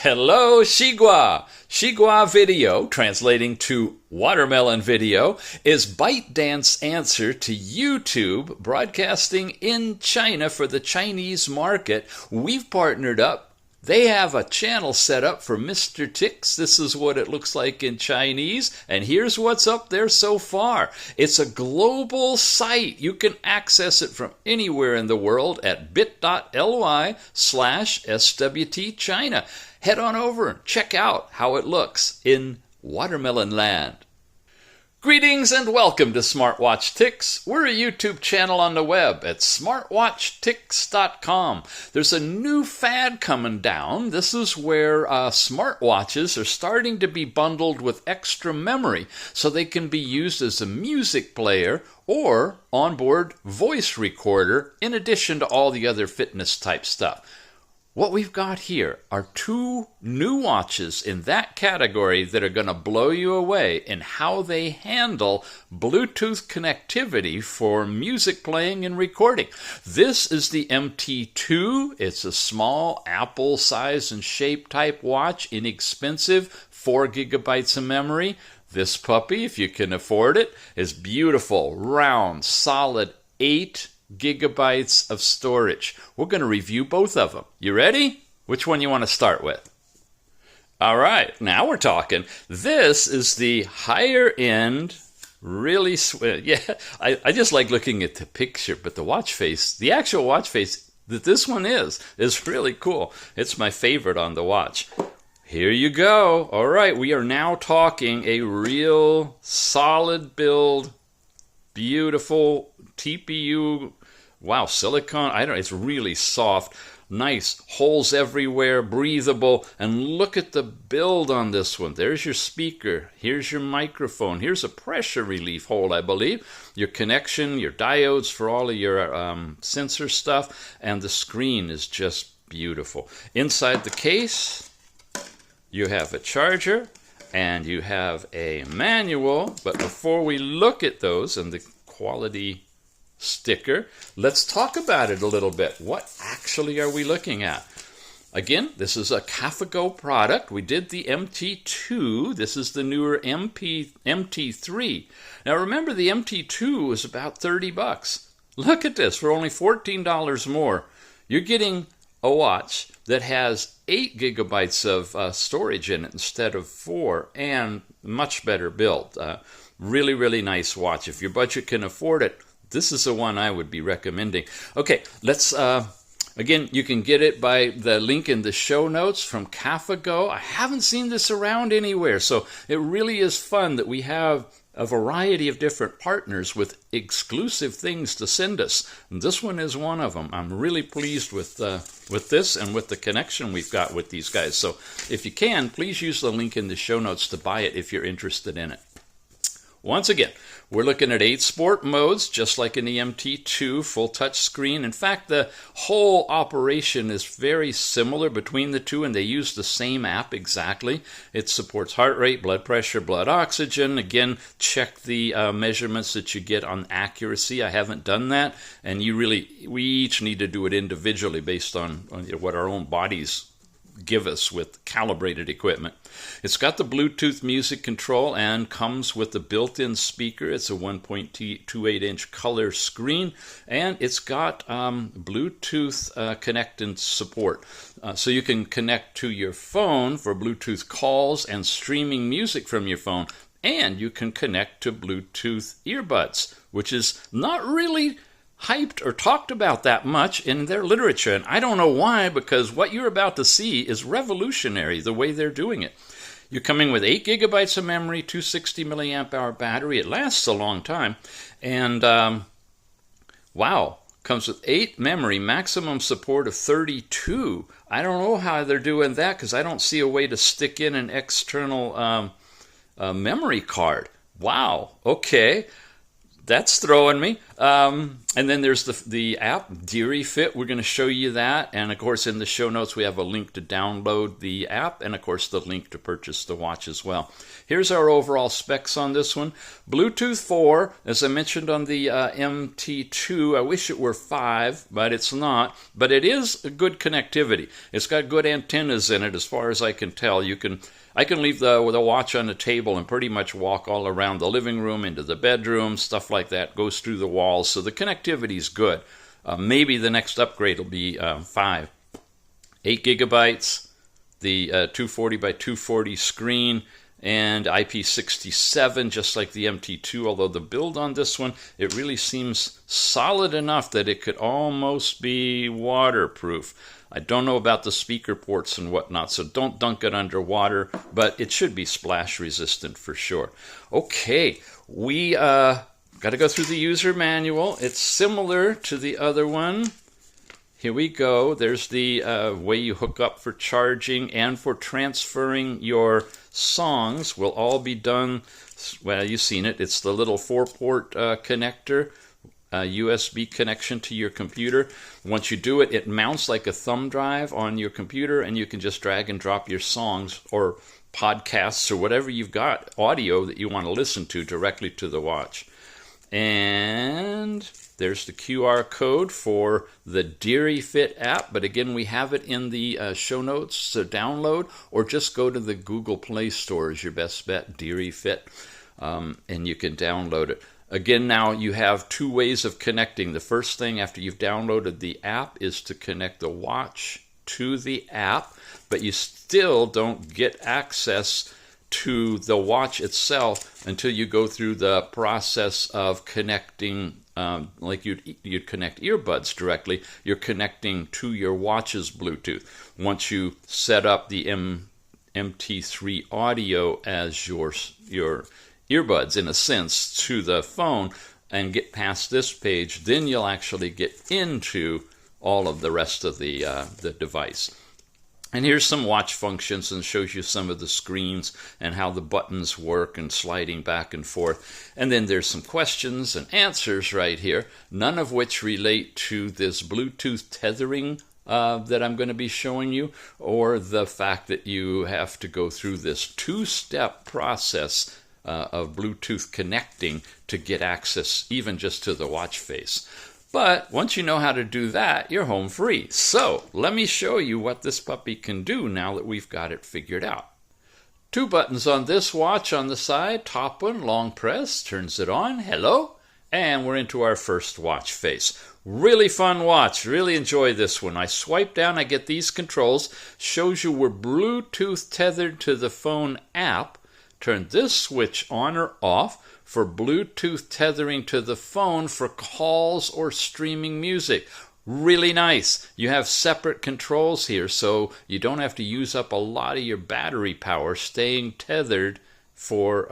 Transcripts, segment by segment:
Hello, Shigua! Shigua Video, translating to Watermelon Video, is ByteDance answer to YouTube, broadcasting in China for the Chinese market. We've partnered up. They have a channel set up for Mr. Ticks. This is what it looks like in Chinese, and here's what's up there so far. It's a global site. You can access it from anywhere in the world at bit.ly/SWT China. Head on over and check out how it looks in Watermelon Land. Greetings and welcome to Smartwatch Ticks. We're a YouTube channel on the web at smartwatchticks.com. There's a new fad coming down. This is where smartwatches are starting to be bundled with extra memory so they can be used as a music player or onboard voice recorder in addition to all the other fitness type stuff. What we've got here are two new watches in that category that are going to blow you away in how they handle Bluetooth connectivity for music playing and recording. This is the MT3. It's a small Apple size and shape type watch, inexpensive, 4 gigabytes of memory. This puppy, if you can afford it, is beautiful, round, solid 8 gigabytes of storage. We're going to review both of them. You ready? Which one you want to start with? All right, now we're talking. This is the higher end, really yeah, I just like looking at the picture, but the watch face, the actual watch face that this one is really cool. It's my favorite on the watch. Here you go. All right, we are now talking a real solid build, beautiful TPU. Wow, silicone, it's really soft, nice, holes everywhere, breathable, and look at the build on this one. There's your speaker, here's your microphone, here's a pressure relief hole, I believe, your connection, your diodes for all of your sensor stuff, and the screen is just beautiful. Inside the case, you have a charger, and you have a manual, but before we look at those and the quality sticker, let's talk about it a little bit. What actually are we looking at? Again, this is a CAFAGO product. We did the MT2. This is the newer MT3. Now remember, the MT2 was about $30. Look at this, for only $14 more. You're getting a watch that has 8 gigabytes of storage in it instead of 4, and much better built. Really, really nice watch. If your budget can afford it, this is the one I would be recommending. Okay, let's, again, you can get it by the link in the show notes from CAFAGO. I haven't seen this around anywhere, so it really is fun that we have a variety of different partners with exclusive things to send us. And this one is one of them. I'm really pleased with this and with the connection we've got with these guys. So if you can, please use the link in the show notes to buy it if you're interested in it. Once again, we're looking at 8 sport modes, just like in the MT2, full touch screen. In fact, the whole operation is very similar between the two, and they use the same app exactly. It supports heart rate, blood pressure, blood oxygen. Again, check the measurements that you get on accuracy. I haven't done that, and we each need to do it individually based on what our own bodies give us with calibrated equipment. It's got the Bluetooth music control and comes with the built-in speaker. It's a 1.28-inch color screen, and it's got Bluetooth connect and support. So you can connect to your phone for Bluetooth calls and streaming music from your phone, and you can connect to Bluetooth earbuds, which is not really hyped or talked about that much in their literature. And I don't know why, because what you're about to see is revolutionary, the way they're doing it. You're coming with 8 gigabytes of memory, 260 milliamp hour battery. It lasts a long time. And wow, comes with 8 memory, maximum support of 32. I don't know how they're doing that, because I don't see a way to stick in an external memory card. Wow, okay. That's throwing me. And then there's the app, Deary Fit. We're going to show you that. And, of course, in the show notes, we have a link to download the app and, of course, the link to purchase the watch as well. Here's our overall specs on this one. Bluetooth 4, as I mentioned on the MT2. I wish it were 5, but it's not. But it is a good connectivity. It's got good antennas in it, as far as I can tell. I can leave the watch on the table and pretty much walk all around the living room, into the bedroom, stuff like that, goes through the walls. So the connectivity is good. Maybe the next upgrade will be 5. 8 gigabytes, the 240 by 240 screen, and IP67, just like the MT2, although the build on this one, it really seems solid enough that it could almost be waterproof. I don't know about the speaker ports and whatnot, so don't dunk it under water, but it should be splash resistant for sure. Okay, we got to go through the user manual. It's similar to the other one. Here we go. There's the way you hook up for charging and for transferring your songs. Will all be done, well, you've seen it. It's the little 4-port connector. USB connection to your computer. Once you do it, it mounts like a thumb drive on your computer, and you can just drag and drop your songs or podcasts or whatever you've got, audio that you want to listen to, directly to the watch. And there's the QR code for the Deary Fit app, but again, we have it in the show notes to download, or just go to the Google Play Store is your best bet, Deary Fit, and you can download it. Again, now you have 2 ways of connecting. The first thing after you've downloaded the app is to connect the watch to the app, but you still don't get access to the watch itself until you go through the process of connecting, like you'd connect earbuds directly. You're connecting to your watch's Bluetooth. Once you set up the MT3 audio as your earbuds, in a sense, to the phone and get past this page, then you'll actually get into all of the rest of the device. And here's some watch functions, and shows you some of the screens and how the buttons work and sliding back and forth. And then there's some questions and answers right here, none of which relate to this Bluetooth tethering that I'm going to be showing you, or the fact that you have to go through this 2-step process of Bluetooth connecting to get access even just to the watch face. But once you know how to do that, you're home free. So let me show you what this puppy can do now that we've got it figured out. 2 buttons on this watch on the side. Top one, long press, turns it on. Hello. And we're into our first watch face. Really fun watch. Really enjoy this one. I swipe down, I get these controls. Shows you we're Bluetooth tethered to the phone app. Turn this switch on or off for Bluetooth tethering to the phone for calls or streaming music. Really nice. You have separate controls here, so you don't have to use up a lot of your battery power staying tethered for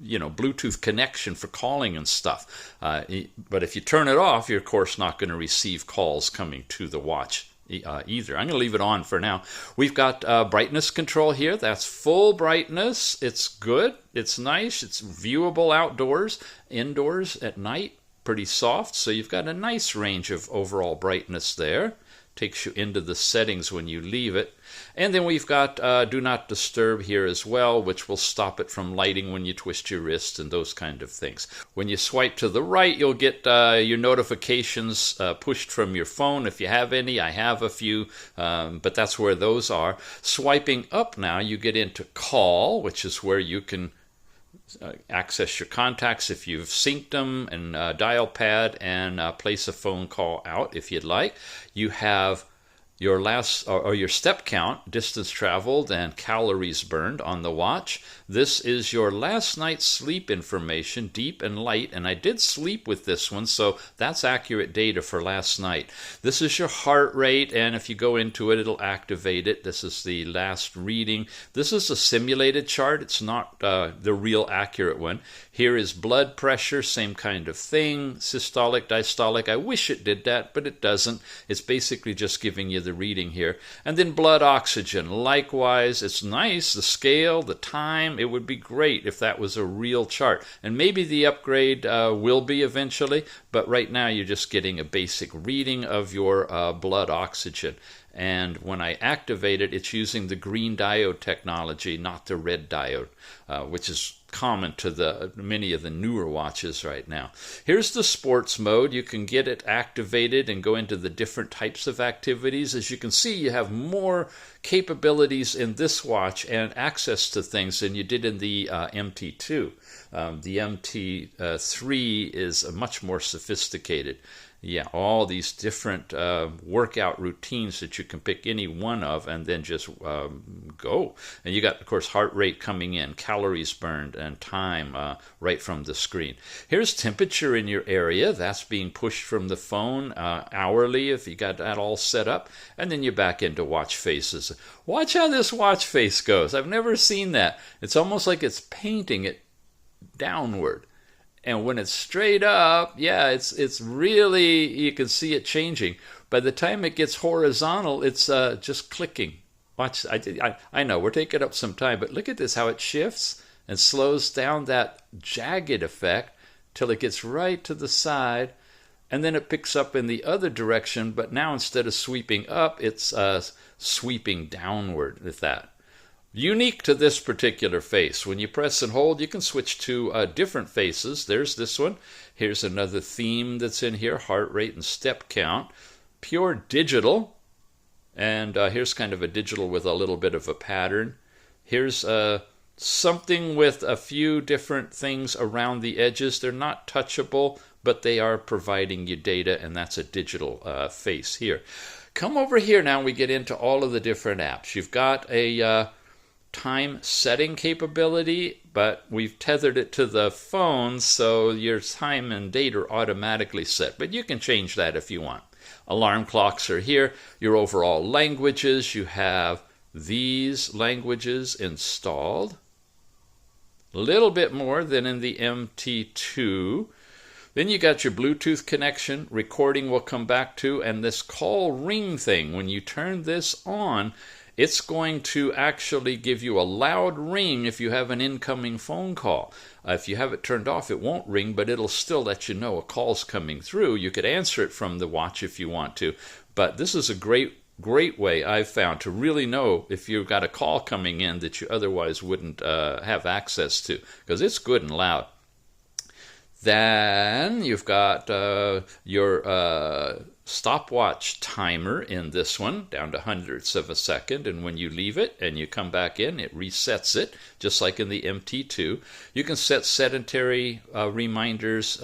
Bluetooth connection for calling and stuff. But if you turn it off, you're of course not going to receive calls coming to the watch either. I'm going to leave it on for now. We've got brightness control here. That's full brightness. It's good. It's nice. It's viewable outdoors, indoors at night. Pretty soft. So you've got a nice range of overall brightness there. Takes you into the settings when you leave it. And then we've got Do Not Disturb here as well, which will stop it from lighting when you twist your wrist and those kind of things. When you swipe to the right, you'll get your notifications pushed from your phone if you have any. I have a few, but that's where those are. Swiping up now, you get into Call, which is where you can access your contacts if you've synced them, and dial pad, and place a phone call out if you'd like. You have your last or your step count, distance traveled, and calories burned on the watch. This is your last night's sleep information, deep and light, and I did sleep with this one, so that's accurate data for last night. This is your heart rate, and if you go into it, it'll activate it. This is the last reading. This is a simulated chart. It's not the real accurate one. Here is blood pressure, same kind of thing. Systolic, diastolic. I wish it did that, but it doesn't. It's basically just giving you the reading here. And then blood oxygen. Likewise, it's nice, the scale, the time. It would be great if that was a real chart. And maybe the upgrade will be eventually, but right now you're just getting a basic reading of your blood oxygen. And when I activate it, it's using the green diode technology, not the red diode, which is common to many of the newer watches right now. Here's the sports mode. You can get it activated and go into the different types of activities. As you can see, you have more capabilities in this watch and access to things than you did in the MT2. The MT3 is much more sophisticated. Yeah, all these different workout routines that you can pick any one of and then just go. And you got, of course, heart rate coming in, calories burned, and time right from the screen. Here's temperature in your area. That's being pushed from the phone hourly if you got that all set up. And then you're back into watch faces. Watch how this watch face goes. I've never seen that. It's almost like it's painting it downward. And when it's straight up, yeah, it's really, you can see it changing. By the time it gets horizontal, it's just clicking. Watch, I know, we're taking up some time, but look at this, how it shifts and slows down that jagged effect till it gets right to the side. And then it picks up in the other direction, but now instead of sweeping up, it's sweeping downward with that. Unique to this particular face. When you press and hold, you can switch to different faces. There's this one. Here's another theme that's in here, heart rate and step count. Pure digital. And here's kind of a digital with a little bit of a pattern. Here's something with a few different things around the edges. They're not touchable, but they are providing you data, and that's a digital face here. Come over here now, we get into all of the different apps. You've got a time setting capability, but we've tethered it to the phone, so your time and date are automatically set. But you can change that if you want. Alarm clocks are here. Your overall languages, you have these languages installed. A little bit more than in the MT2. Then you got your Bluetooth connection. Recording will come back to, and this call ring thing. When you turn this on, it's going to actually give you a loud ring if you have an incoming phone call. If you have it turned off, it won't ring, but it'll still let you know a call's coming through. You could answer it from the watch if you want to, but this is a great way I've found to really know if you've got a call coming in that you otherwise wouldn't have access to, because it's good and loud. Then you've got your stopwatch timer in this one, down to hundredths of a second, and when you leave it and you come back in, it resets it, just like in the MT2. You can set sedentary reminders,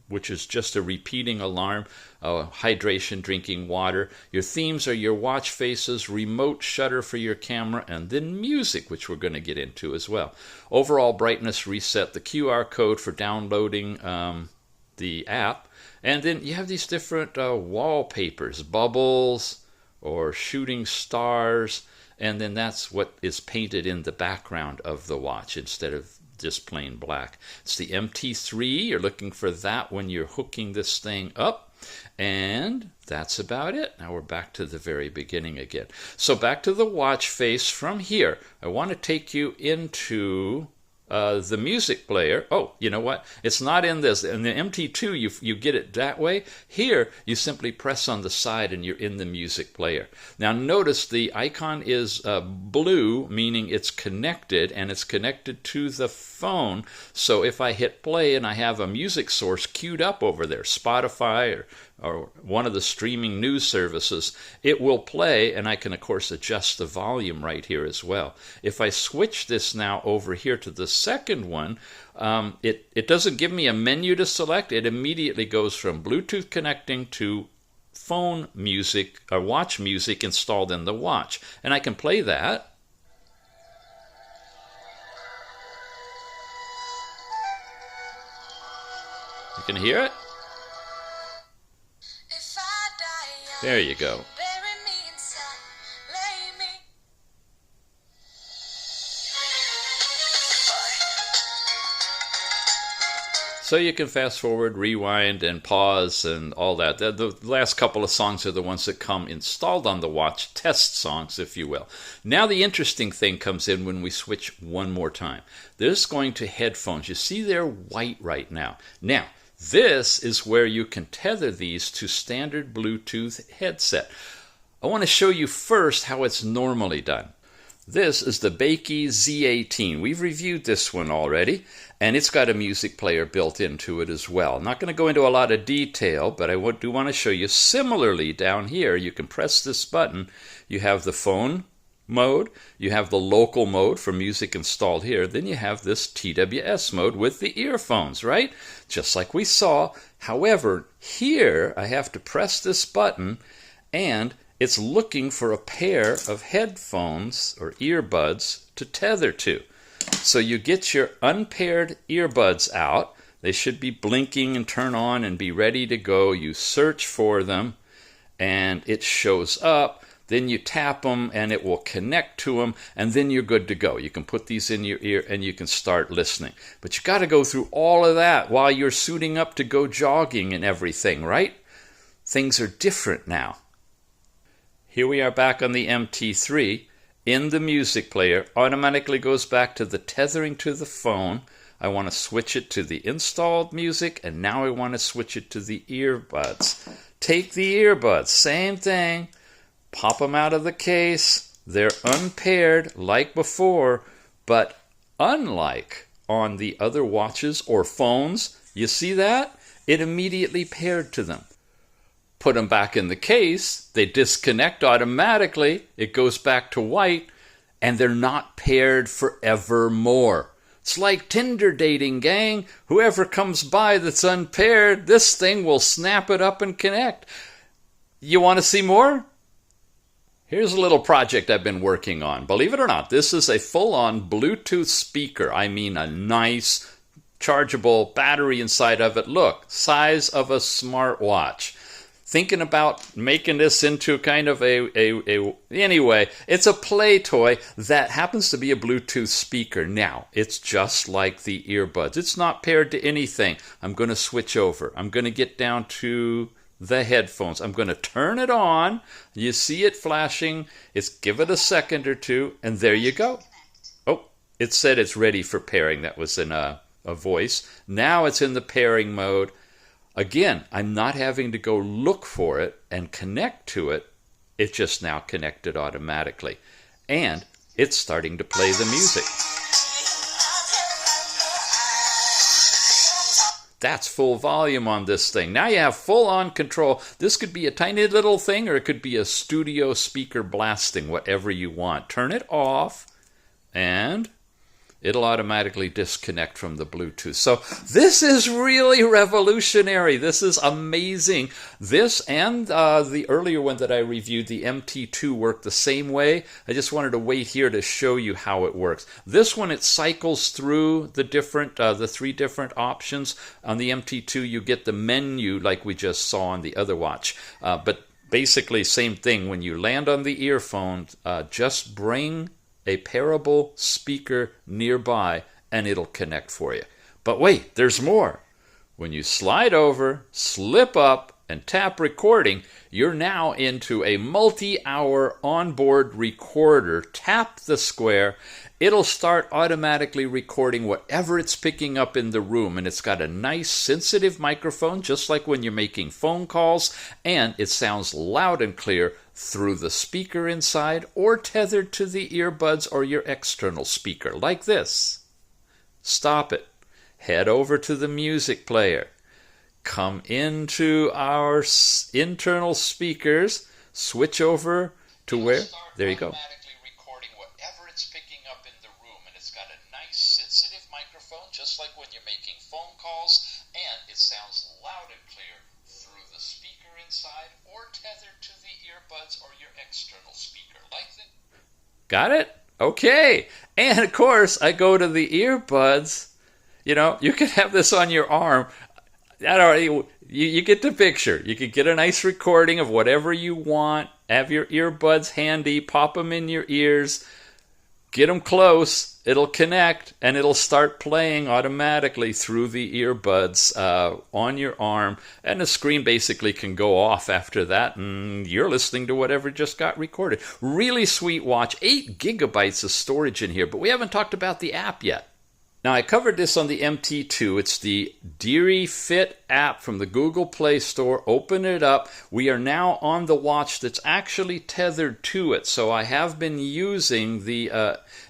which is just a repeating alarm, hydration, drinking water. Your themes are your watch faces, remote shutter for your camera, and then music, which we're going to get into as well. Overall brightness reset, the QR code for downloading the app. And then you have these different wallpapers, bubbles or shooting stars, and then that's what is painted in the background of the watch instead of just plain black. It's the MT3. You're looking for that when you're hooking this thing up. And that's about it. Now we're back to the very beginning again. So back to the watch face from here. I want to take you into the music player. Oh, you know what? It's not in this. In the MT2, you get it that way. Here, you simply press on the side and you're in the music player. Now notice the icon is blue, meaning it's connected, and it's connected to the phone. So if I hit play and I have a music source queued up over there, Spotify or one of the streaming news services, it will play, and I can, of course, adjust the volume right here as well. If I switch this now over here to the second one, it doesn't give me a menu to select. It immediately goes from Bluetooth connecting to phone music or watch music installed in the watch. And I can play that. You can hear it? There you go. So you can fast forward, rewind, and pause and all that. The last couple of songs are the ones that come installed on the watch, test songs, if you will. Now the interesting thing comes in when we switch one more time. This is going to headphones. You see they're white right now. Now, this is where you can tether these to standard Bluetooth headset. I want to show you first how it's normally done. This is the Bakey Z18. We've reviewed this one already, and it's got a music player built into it as well. I'm not going to go into a lot of detail, but I do want to show you similarly down here. You can press this button. You have the phone mode, you have the local mode for music installed here, then you have this TWS mode with the earphones, right? Just like we saw. However, here I have to press this button, and it's looking for a pair of headphones or earbuds to tether to. So you get your unpaired earbuds out. They should be blinking and turn on and be ready to go. You search for them and it shows up. Then you tap them and it will connect to them, and then you're good to go. You can put these in your ear and you can start listening. But you got to go through all of that while you're suiting up to go jogging and everything, right? Things are different now. Here we are back on the MT3. In the music player, automatically goes back to the tethering to the phone. I want to switch it to the installed music, and now I want to switch it to the earbuds. Take the earbuds, same thing. Pop them out of the case. They're unpaired like before, but unlike on the other watches or phones, you see that? It immediately paired to them. Put them back in the case, they disconnect automatically, it goes back to white, and they're not paired forevermore. It's like Tinder dating, gang. Whoever comes by that's unpaired, this thing will snap it up and connect. You want to see more? Here's a little project I've been working on. Believe it or not, this is a full-on Bluetooth speaker. I mean a nice chargeable battery inside of it. Look, size of a smartwatch. Thinking about making this into kind of anyway, it's a play toy that happens to be a Bluetooth speaker. Now, it's just like the earbuds. It's not paired to anything. I'm going to switch over. I'm going to get down to the headphones. I'm going to turn it on. You see it flashing. Give it a second or two, and there you go. Oh, it said it's ready for pairing. That was in a voice. Now it's in the pairing mode. Again, I'm not having to go look for it and connect to it. It's just now connected automatically. And it's starting to play the music. That's full volume on this thing. Now you have full-on control. This could be a tiny little thing, or it could be a studio speaker blasting, whatever you want. Turn it off, and it'll automatically disconnect from the Bluetooth. So this is really revolutionary. This is amazing. This and the earlier one that I reviewed, the MT2, work the same way. I just wanted to wait here to show you how it works. This one, it cycles through the three different options. On the MT2, you get the menu like we just saw on the other watch. But basically, same thing. When you land on the earphone, just bring a pairable speaker nearby and it'll connect for you. But wait, there's more. When you slide over, slip up, and tap recording, you're now into a multi-hour onboard recorder. Tap the square, it'll start automatically recording whatever it's picking up in the room, and it's got a nice sensitive microphone, just like when you're making phone calls, and it sounds loud and clear through the speaker inside or tethered to the earbuds or your external speaker, like this. Stop it. Head over to the music player. Come into our internal speakers. Switch over to where? There you go. Recording whatever it's picking up in the room, and it's got a nice sensitive microphone, just like when you're making phone calls, and it sounds loud and clear through the speaker inside or tethered to the earbuds or your external speaker, like that. Got it? Okay. And of course, I go to the earbuds. You know, you can have this on your arm. You get the picture. You can get a nice recording of whatever you want. Have your earbuds handy. Pop them in your ears. Get them close, it'll connect, and it'll start playing automatically through the earbuds on your arm, and the screen basically can go off after that, and you're listening to whatever just got recorded. Really sweet watch, 8 gigabytes of storage in here, but we haven't talked about the app yet. Now, I covered this on the MT2. It's the Deary Fit app from the Google Play Store. Open it up. We are now on the watch that's actually tethered to it. So I have been using the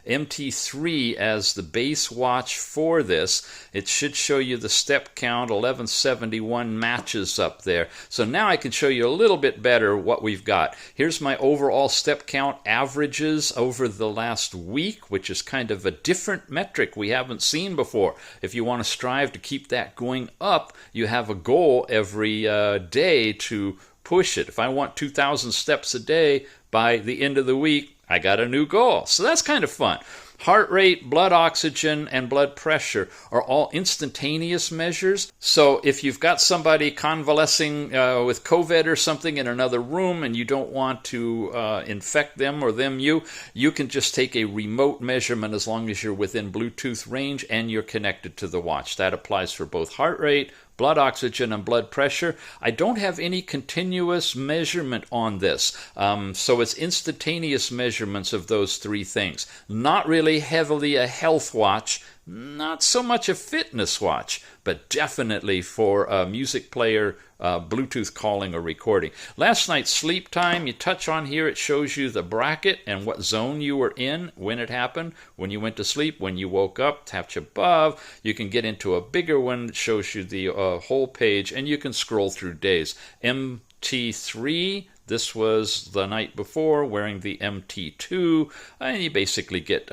MT3 as the base watch for this. It should show you the step count. 1171 matches up there. So now I can show you a little bit better what we've got. Here's my overall step count averages over the last week, which is kind of a different metric we haven't seen before. If you want to strive to keep that going up, you have a goal every day to push it. If I want 2,000 steps a day by the end of the week, I got a new goal. So that's kind of fun. Heart rate, blood oxygen, and blood pressure are all instantaneous measures. So if you've got somebody convalescing with COVID or something in another room and you don't want to infect them or them you can just take a remote measurement as long as you're within Bluetooth range and you're connected to the watch. That applies for both heart rate, blood oxygen, and blood pressure. I don't have any continuous measurement on this, so it's instantaneous measurements of those three things. Not really heavily a health watch, not so much a fitness watch, but definitely for a music player, Bluetooth calling or recording. Last night's sleep time, you touch on here, it shows you the bracket and what zone you were in, when it happened, when you went to sleep, when you woke up, touch above. You can get into a bigger one that shows you the whole page, and you can scroll through days. MT3, this was the night before, wearing the MT2, and you basically get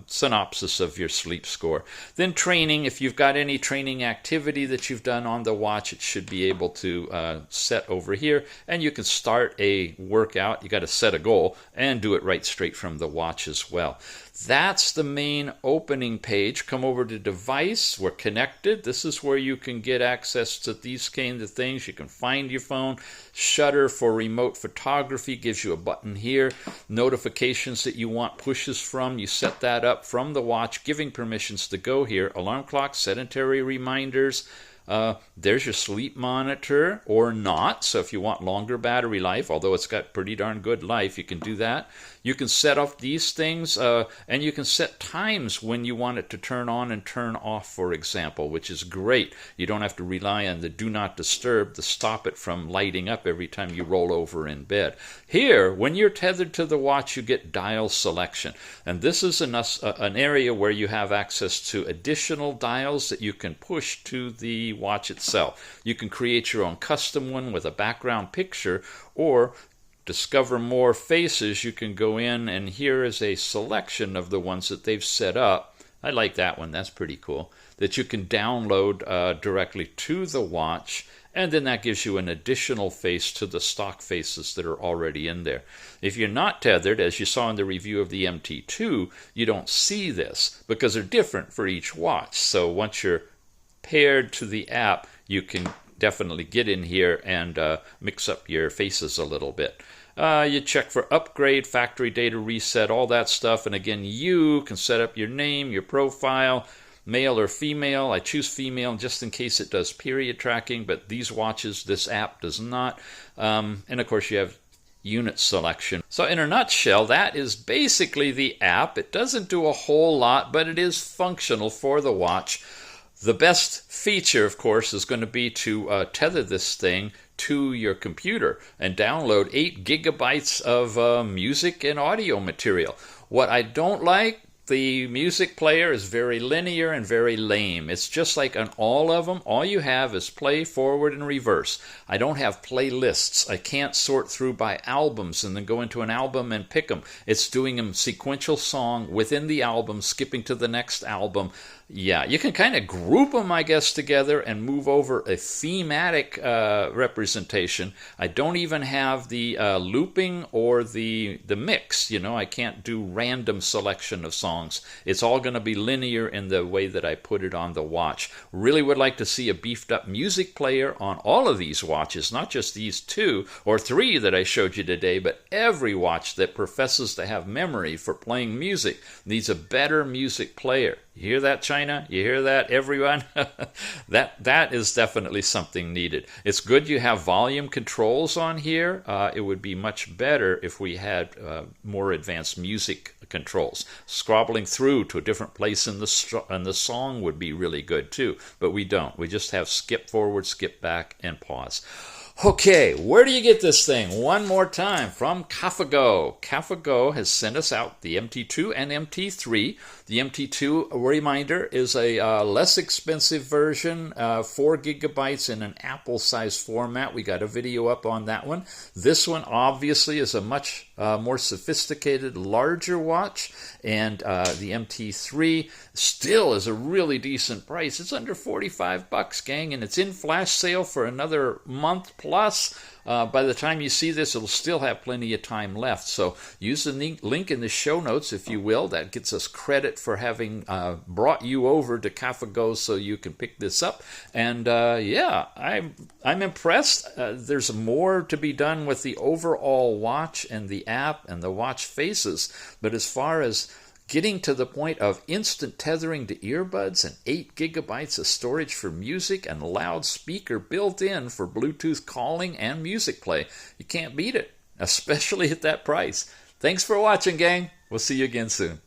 synopsis of your sleep score. Then training, if you've got any training activity that you've done on the watch, it should be able to set over here, and you can start a workout. You got to set a goal and do it right straight from the watch as well. That's the main opening page. Come over to device. We're connected. This is where you can get access to these kind of things. You can find your phone. Shutter for remote photography gives you a button here. Notifications that you want pushes from, you set that up from the watch, giving permissions to go here. Alarm clock, sedentary reminders. There's your sleep monitor or not. So if you want longer battery life, although it's got pretty darn good life, you can do that. You can set up these things, and you can set times when you want it to turn on and turn off, for example, which is great. You don't have to rely on the do not disturb to stop it from lighting up every time you roll over in bed. Here, when you're tethered to the watch, you get dial selection. And this is an area where you have access to additional dials that you can push to the watch itself. You can create your own custom one with a background picture, or discover more faces. You can go in, and here is a selection of the ones that they've set up. I like that one. That's pretty cool. That you can download directly to the watch, and then that gives you an additional face to the stock faces that are already in there. If you're not tethered, as you saw in the review of the MT2, you don't see this because they're different for each watch. So once you're paired to the app, you can definitely get in here and mix up your faces a little bit. You check for upgrade, factory data reset, all that stuff. And again, you can set up your name, your profile, male or female. I choose female just in case it does period tracking, but these watches, this app does not. And of course, you have unit selection. So in a nutshell, that is basically the app. It doesn't do a whole lot, but it is functional for the watch. The best feature, of course, is going to be to tether this thing to your computer and download 8 gigabytes of music and audio material. What I don't like, the music player is very linear and very lame. It's just like on all of them, all you have is play, forward, and reverse. I don't have playlists. I can't sort through by albums and then go into an album and pick them. It's doing them sequential song within the album, skipping to the next album. Yeah, you can kind of group them, I guess, together and move over a thematic representation. I don't even have the looping or the mix. You know, I can't do random selection of songs. songs. It's all going to be linear in the way that I put it on the watch. Really would like to see a beefed up music player on all of these watches, not just these 2 or 3 that I showed you today, but every watch that professes to have memory for playing music needs a better music player. You hear that, China? You hear that, everyone? That is definitely something needed. It's good you have volume controls on here. It would be much better if we had more advanced music controls. Scrobbling through to a different place in the song would be really good too, but we don't. We just have skip forward, skip back, and pause. Okay, where do you get this thing? One more time, from CAFAGO. CAFAGO has sent us out the MT2 and MT3. The MT2, a reminder, is a less expensive version, 4 gigabytes in an Apple-sized format. We got a video up on that one. This one, obviously, is a much more sophisticated, larger watch, and the MT3 still is a really decent price. It's under $45, gang, and it's in flash sale for another month plus. By the time you see this, it'll still have plenty of time left. So use the link in the show notes, if you will. That gets us credit for having brought you over to CAFAGO so you can pick this up. And yeah, I'm impressed. There's more to be done with the overall watch and the app and the watch faces. But as far as getting to the point of instant tethering to earbuds and 8 gigabytes of storage for music and loudspeaker built in for Bluetooth calling and music play, you can't beat it, especially at that price. Thanks for watching, gang. We'll see you again soon.